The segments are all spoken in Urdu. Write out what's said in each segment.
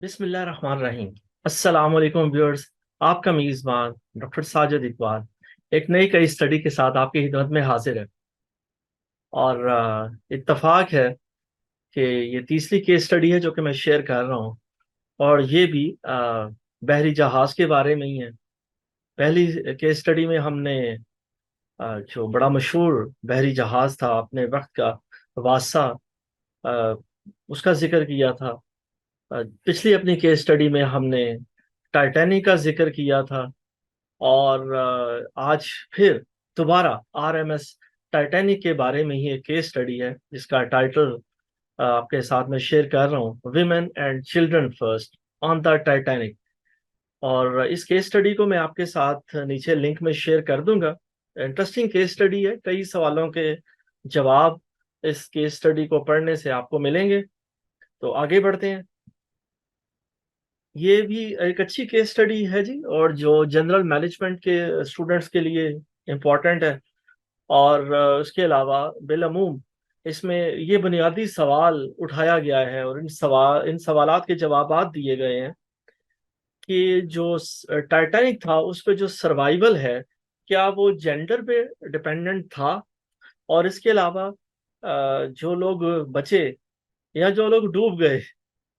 بسم اللہ الرحمن الرحیم۔ السلام علیکم ویورز، آپ کا میزبان ڈاکٹر ساجد اقبال ایک نئی کئی اسٹڈی کے ساتھ آپ کی خدمت میں حاضر ہے۔ اور اتفاق ہے کہ یہ تیسری کیس اسٹڈی ہے جو کہ میں شیئر کر رہا ہوں، اور یہ بھی بحری جہاز کے بارے میں ہی ہے۔ پہلی کیس اسٹڈی میں ہم نے جو بڑا مشہور بحری جہاز تھا اپنے وقت کا، واسا، آ، اس کا ذکر کیا تھا۔ پچھلی اپنی کیس اسٹڈی میں ہم نے ٹائٹینک کا ذکر کیا تھا، اور آج پھر دوبارہ آر ایم ایس ٹائٹینک کے بارے میں ہی ایک کیس اسٹڈی ہے جس کا ٹائٹل آپ کے ساتھ میں شیئر کر رہا ہوں، women and children first on the Titanic. اور اس کیس اسٹڈی کو میں آپ کے ساتھ نیچے لنک میں شیئر کر دوں گا۔ انٹرسٹنگ کیس اسٹڈی ہے، کئی سوالوں کے جواب اس کیس اسٹڈی کو پڑھنے سے آپ کو ملیں گے۔ تو آگے بڑھتے ہیں۔ یہ بھی ایک اچھی کیس اسٹڈی ہے جی، اور جو جنرل مینجمنٹ کے اسٹوڈنٹس کے لیے امپورٹنٹ ہے۔ اور اس کے علاوہ بالعموم اس میں یہ بنیادی سوال اٹھایا گیا ہے، اور ان سوالات کے جوابات دیے گئے ہیں کہ جو ٹائٹینک تھا اس پہ جو سروائیول ہے، کیا وہ جینڈر پہ ڈپینڈنٹ تھا؟ اور اس کے علاوہ جو لوگ بچے یا جو لوگ ڈوب گئے،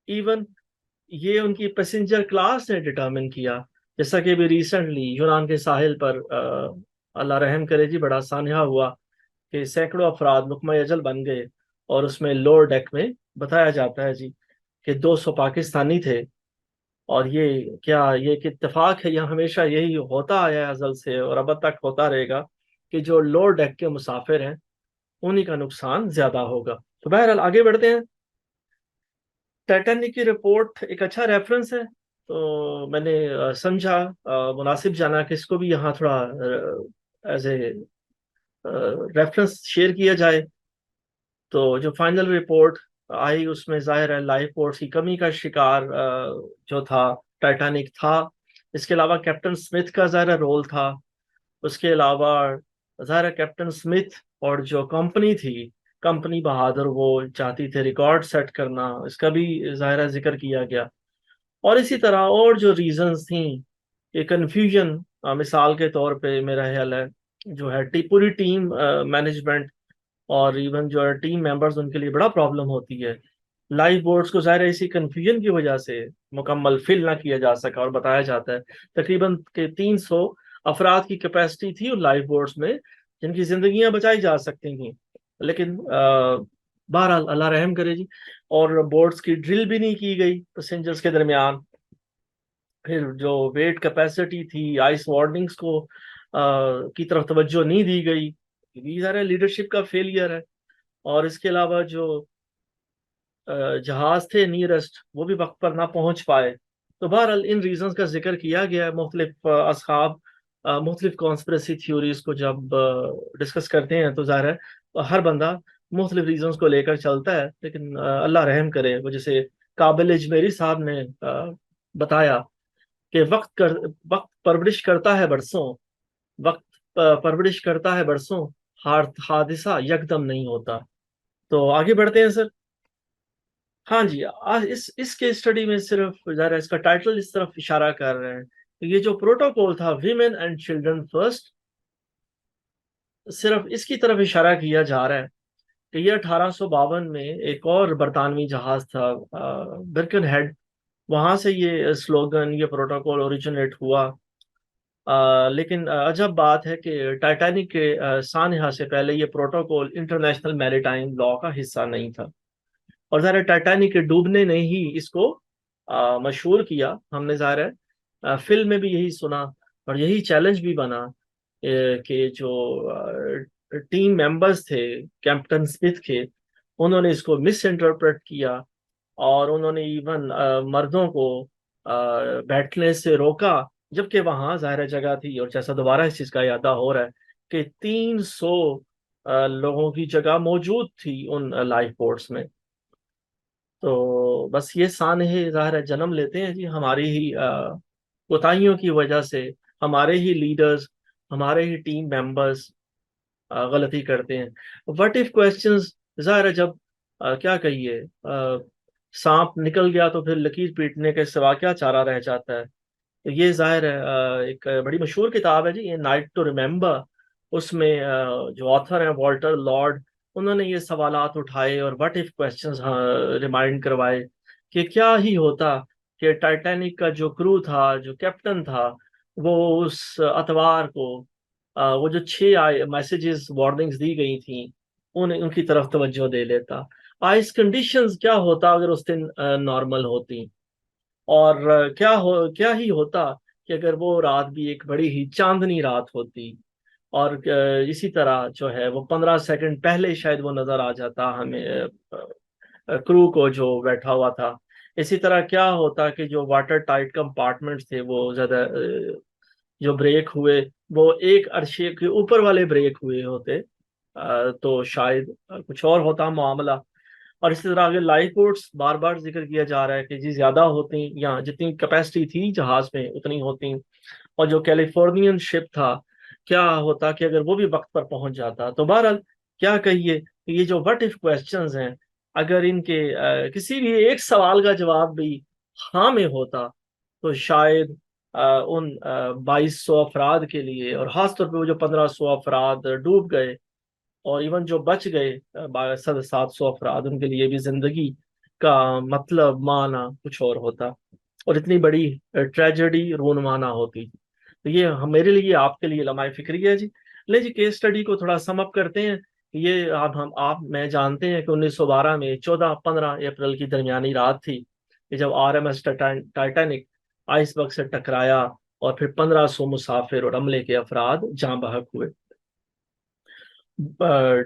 ایون یہ ان کی پیسنجر کلاس نے ڈٹرمن کیا۔ جیسا کہ ابھی ریسنٹلی یونان کے ساحل پر اللہ رحم کرے جی، بڑا سانحہ ہوا کہ سینکڑوں افراد نقمہ اجل بن گئے، اور اس میں لوور ڈیک میں بتایا جاتا ہے جی کہ 200 پاکستانی تھے۔ اور یہ کیا یہ ایک اتفاق ہے؟ یہ ہمیشہ یہی ہوتا آیا ہے ازل سے، اور اب تک ہوتا رہے گا کہ جو لوور ڈیک کے مسافر ہیں انہی کا نقصان زیادہ ہوگا۔ تو بہرحال آگے بڑھتے ہیں۔ ٹائٹینک کی رپورٹ ایک اچھا ریفرنس ہے، تو میں نے سمجھا مناسب جانا کہ اس کو بھی یہاں تھوڑا ایز اے ریفرنس شیئر کیا جائے۔ تو جو فائنل رپورٹ آئی اس میں ظاہر ہے لائف بورڈز کی کمی کا شکار جو تھا ٹائٹینک تھا۔ اس کے علاوہ کیپٹن سمتھ کا ظاہر رول تھا۔ اس کے علاوہ ظاہر کیپٹن سمتھ اور جو کمپنی تھی، کمپنی بہادر، وہ چاہتی تھے ریکارڈ سیٹ کرنا، اس کا بھی ظاہرہ ذکر کیا گیا۔ اور اسی طرح اور جو ریزنز تھیں، یہ کنفیوژن، مثال کے طور پہ میرا خیال ہے جو ہے پوری ٹیم مینجمنٹ اور ایون جو ہے ٹیم ممبرز، ان کے لیے بڑا پرابلم ہوتی ہے۔ لائف بورڈز کو ظاہر ہے اسی کنفیوژن کی وجہ سے مکمل فل نہ کیا جا سکا، اور بتایا جاتا ہے تقریباً کہ 300 افراد کی کیپیسٹی تھی ان لائف بورڈز میں جن کی زندگیاں بچائی جا سکتی تھیں، لیکن بہرحال اللہ رحم کرے جی۔ اور بورڈز کی ڈرل بھی نہیں کی گئی پیسنجرز کے درمیان۔ پھر جو ویٹ کیپیسٹی تھی، آئس وارننگز کو کی طرف توجہ نہیں دی گئی، یہ ظاہر ہے لیڈرشپ کا فیلئر ہے۔ اور اس کے علاوہ جو جہاز تھے نیئرسٹ، وہ بھی وقت پر نہ پہنچ پائے۔ تو بہرحال ان ریزنز کا ذکر کیا گیا ہے۔ مختلف اصحاب مختلف کانسپریسی تھیوریز کو جب ڈسکس کرتے ہیں تو ظاہر ہے ہر بندہ مختلف ریزنز کو لے کر چلتا ہے، لیکن اللہ رحم کرے، وہ جیسے قابل اجمیری صاحب نے بتایا کہ وقت پرورش کرتا ہے برسوں، وقت پرورش کرتا ہے برسوں، حادثہ یکدم نہیں ہوتا۔ تو آگے بڑھتے ہیں سر۔ ہاں جی، اس کے اسٹڈی میں صرف ظاہر ہے اس کا ٹائٹل اس طرف اشارہ کر رہے ہیں کہ یہ جو پروٹوکول تھا ویمن اینڈ چلڈرن فرسٹ، صرف اس کی طرف اشارہ کیا جا رہا ہے کہ یہ 1852 میں ایک اور برطانوی جہاز تھا برکن ہیڈ، وہاں سے یہ سلوگن، یہ پروٹوکول اوریجنیٹ ہوا۔ لیکن عجب بات ہے کہ ٹائٹینک کے سانحہ سے پہلے یہ پروٹوکول انٹرنیشنل میریٹائم لا کا حصہ نہیں تھا، اور ظاہر ہے ٹائٹینک کے ڈوبنے نے ہی اس کو مشہور کیا۔ ہم نے ظاہر ہے فلم میں بھی یہی سنا، اور یہی چیلنج بھی بنا کہ جو ٹیم ممبرز تھے کیپٹن سمتھ کے، انہوں نے اس کو مس انٹرپریٹ کیا، اور انہوں نے ایون مردوں کو بیٹھنے سے روکا، جبکہ وہاں ظاہر جگہ تھی۔ اور جیسا دوبارہ اس چیز کا اعادہ ہو رہا ہے کہ 300 لوگوں کی جگہ موجود تھی ان لائف بورڈز میں۔ تو بس یہ سانحے ظاہر ہے جنم لیتے ہیں جی ہماری ہی کوتاہیوں کی وجہ سے، ہمارے ہی لیڈرز، ہمارے ہی ٹیم ممبرز غلطی کرتے ہیں۔ وٹ ایف کوشچنز ظاہر ہے جب کیا کہیے سانپ نکل گیا تو پھر لکیر پیٹنے کے سوا کیا چارہ رہ جاتا ہے. تو یہ ظاہر ہے ایک بڑی مشہور کتاب ہے جی، یہ نائٹ ٹو ریمبر. اس میں جو آتھر ہیں والٹر لارڈ، انہوں نے یہ سوالات اٹھائے اور وٹ ایف کوشچنز ریمائنڈ کروائے کہ کیا ہی ہوتا کہ ٹائٹینک کا جو کرو تھا، جو کیپٹن تھا، وہ اس اتوار کو وہ جو 6 میسیجز وارننگز دی گئی تھیں ان کی طرف توجہ دے لیتا. آئس کنڈیشنز کیا ہوتا اگر اس دن نارمل ہوتی، اور کیا ہی ہوتا کہ اگر وہ رات بھی ایک بڑی ہی چاندنی رات ہوتی، اور اسی طرح جو ہے وہ 15 سیکنڈ پہلے شاید وہ نظر آ جاتا ہمیں کرو کو جو بیٹھا ہوا تھا. اسی طرح کیا ہوتا کہ جو واٹر ٹائٹ کمپارٹمنٹس تھے وہ زیادہ جو بریک ہوئے وہ ایک عرصے کے اوپر والے بریک ہوئے ہوتے تو شاید کچھ اور ہوتا معاملہ. اور اسی طرح اگر لائف بوٹس بار بار ذکر کیا جا رہا ہے کہ جی زیادہ ہوتی یا جتنی کیپیسٹی تھی جہاز میں اتنی ہوتی، اور جو کیلیفورنین شپ تھا کیا ہوتا کہ اگر وہ بھی وقت پر پہنچ جاتا. تو بہرحال کیا کہیے کہ یہ جو وٹ ایف کوشچنز ہیں، اگر ان کے کسی بھی ایک سوال کا جواب بھی ہاں میں ہوتا تو شاید ان 2200 افراد کے لیے، اور خاص طور پہ وہ جو 1500 افراد ڈوب گئے اور ایون جو بچ گئے 700 افراد، ان کے لیے بھی زندگی کا مطلب معنی کچھ اور ہوتا، اور اتنی بڑی ٹریجڈی رونمانہ ہوتی. تو یہ میرے لیے آپ کے لیے لمحہ فکری ہے جی. لے جی کیس اسٹڈی کو تھوڑا سم اپ کرتے ہیں. یہ آپ میں جانتے ہیں کہ 1912 میں 14-15 اپریل کی درمیانی رات تھی کہ جب R M S Titanic iceberg سے ٹکرایا اور پھر 1500 مسافر اور عملے کے افراد جاں بحق ہوئے.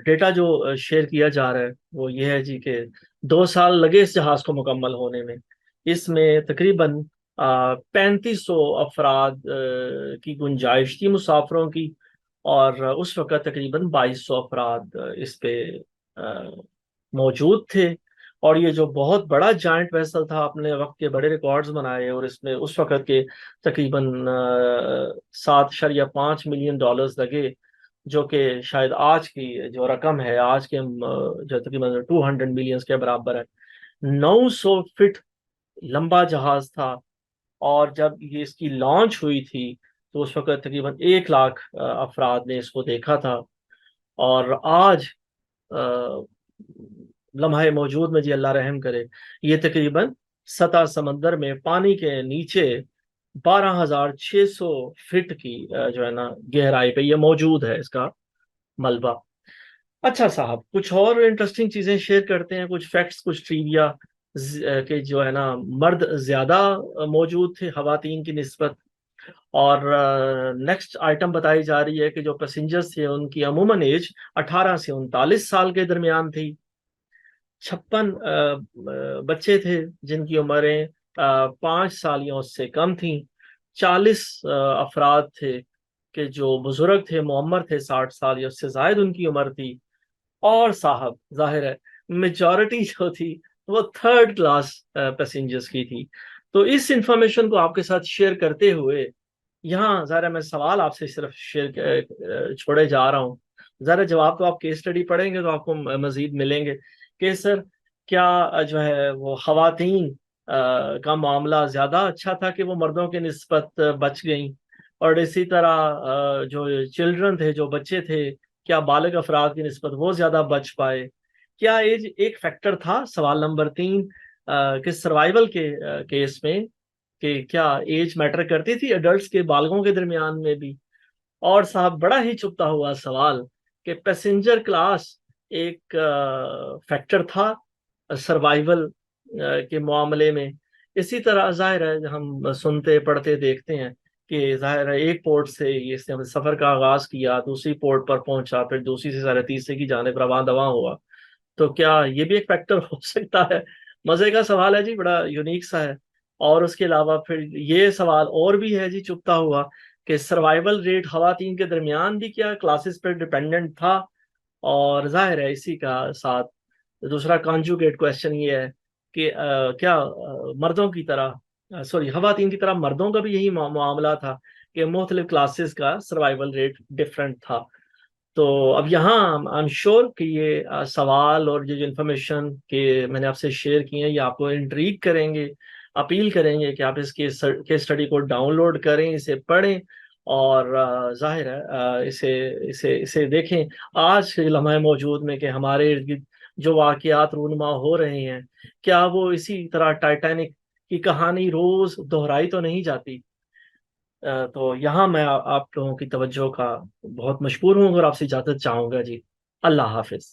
ڈیٹا جو شیئر کیا جا رہا ہے وہ یہ ہے جی کہ 2 سال لگے اس جہاز کو مکمل ہونے میں. اس میں تقریباً 3500 افراد کی گنجائش تھی مسافروں کی، اور اس وقت تقریباً 2200 افراد اس پہ موجود تھے. اور یہ جو بہت بڑا جائنٹ ویسل تھا، اپنے وقت کے بڑے ریکارڈز بنائے، اور اس میں اس وقت کے تقریباً $7.5 ملین لگے، جو کہ شاید آج کی جو رقم ہے، آج کے جو تقریباً 200 ملینز کے برابر ہے. 900 فٹ لمبا جہاز تھا، اور جب یہ اس کی لانچ ہوئی تھی تو اس وقت تقریباً 1 لاکھ افراد نے اس کو دیکھا تھا. اور آج لمحہ موجود میں جی اللہ رحم کرے، یہ تقریباً سطح سمندر میں پانی کے نیچے 12,600 فٹ کی جو ہے نا گہرائی پہ یہ موجود ہے اس کا ملبہ. اچھا صاحب، کچھ اور انٹرسٹنگ چیزیں شیئر کرتے ہیں، کچھ فیکٹس، کچھ ٹریویا کہ جو ہے نا مرد زیادہ موجود تھے خواتین کی نسبت. اور نیکسٹ آئٹم بتائی جا رہی ہے کہ جو پیسنجرز تھے ان کی عموماً ایج 18 سے 39 سال کے درمیان تھی. 56 بچے تھے جن کی عمریں 5 سالیوں سے کم تھیں. 40 افراد تھے کہ جو بزرگ تھے، معمر تھے، 60 سال یا اس سے زائد ان کی عمر تھی. اور صاحب ظاہر ہے میجورٹی جو تھی وہ تھرڈ کلاس پیسنجرز کی تھی. تو اس انفارمیشن کو آپ کے ساتھ شیئر کرتے ہوئے یہاں ظاہر ہے میں سوال آپ سے صرف شیئر چھوڑے جا رہا ہوں. ظاہر جواب تو آپ کیس اسٹڈی پڑھیں گے تو آپ کو مزید ملیں گے کہ سر کیا جو ہے وہ خواتین کا معاملہ زیادہ اچھا تھا کہ وہ مردوں کے نسبت بچ گئیں، اور اسی طرح جو چلڈرن تھے، جو بچے تھے، کیا بالغ افراد کی نسبت وہ زیادہ بچ پائے. کیا ایج ایک فیکٹر تھا؟ سوال نمبر 3 کہ سروائیول کے کیس میں کہ کیا ایج میٹر کرتی تھی ایڈلٹس کے، بالغوں کے درمیان میں بھی. اور صاحب بڑا ہی چھپتا ہوا سوال کہ پیسنجر کلاس ایک فیکٹر تھا سروائیول کے معاملے میں. اسی طرح ظاہر ہے ہم سنتے پڑھتے دیکھتے ہیں کہ ظاہر ہے ایک پورٹ سے اس نے سفر کا آغاز کیا، دوسری پورٹ پر پہنچا، پھر دوسری سے سارے تیسرے کی جانب رواں دواں ہوا. تو کیا یہ بھی ایک فیکٹر ہو سکتا ہے؟ مزے کا سوال ہے جی، بڑا یونیک سا ہے. اور اس کے علاوہ پھر یہ سوال اور بھی ہے جی چھپتا ہوا کہ سروائیول ریٹ خواتین کے درمیان بھی کیا کلاسز پر ڈیپینڈنٹ تھا. اور ظاہر ہے اسی کا ساتھ دوسرا کانجوگیٹ کویشچن یہ ہے کہ کیا مردوں کی طرح خواتین کی طرح مردوں کا بھی یہی معاملہ تھا کہ مختلف کلاسز کا سروائیول ریٹ ڈفرینٹ تھا. تو اب یہاں آئی ایم شیور کہ یہ سوال اور یہ جو انفارمیشن کہ میں نے آپ سے شیئر کی ہیں یہ آپ کو انٹریگ کریں گے، اپیل کریں گے کہ آپ اس کے اسٹڈی کو ڈاؤن لوڈ کریں، اسے پڑھیں، اور ظاہر ہے اسے دیکھیں۔ آج کے لمحہ موجود میں کہ ہمارے ارد گرد جو واقعات رونما ہو رہے ہیں، کیا وہ اسی طرح ٹائٹینک کی کہانی روز دہرائی تو نہیں جاتی؟ تو یہاں میں آپ لوگوں کی توجہ کا بہت مشکور ہوں اور آپ سے اجازت چاہوں گا جی۔ اللہ حافظ۔